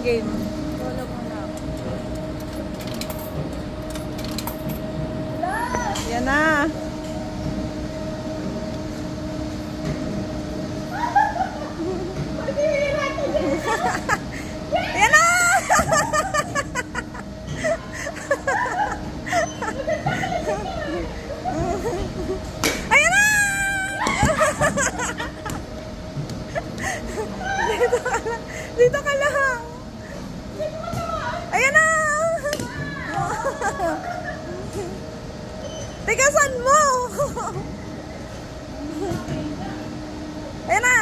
Game. Wala mo na. Yan na. Yan na! Ayan na! Dito ka lang. Ayan na! Tigasan mo! Ayan na!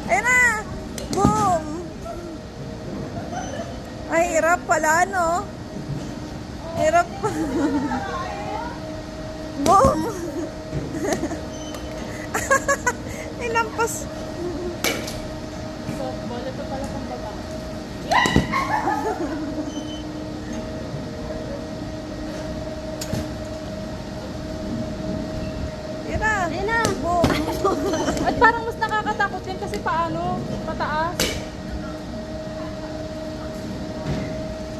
Ayan na! Boom! Ay, hirap pala, no? Hirap. Boom! Nilampas. Softball, ito pala pang baba. Yan na! Ayan na! Boom! At parang mas nakakatakot yan kasi paano? Pataas.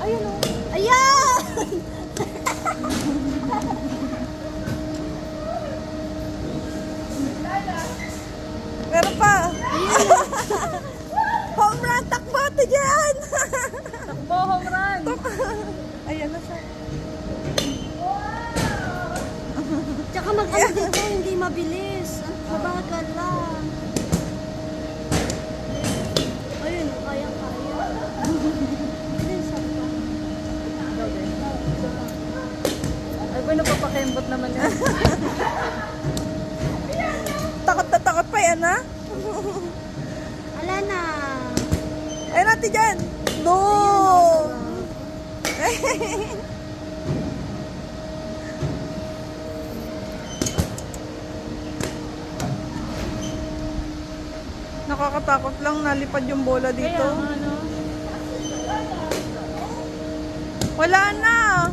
Ayun o. Ayan! Meron pa! Home run! Takbo ito dyan! Takbo, home run. Ayan na siya. Tsaka mag-ano dito, hindi mabilis. Mabagal lang. Ayun, kayang-kaya. Bilis ako. Ay, boy, napapakembot naman yan. Takot pa yan, ha? Ala na. Ayan natin dyan! Boom! Nakakatakot lang, nalipad yung bola dito. Kaya, ano? Wala na!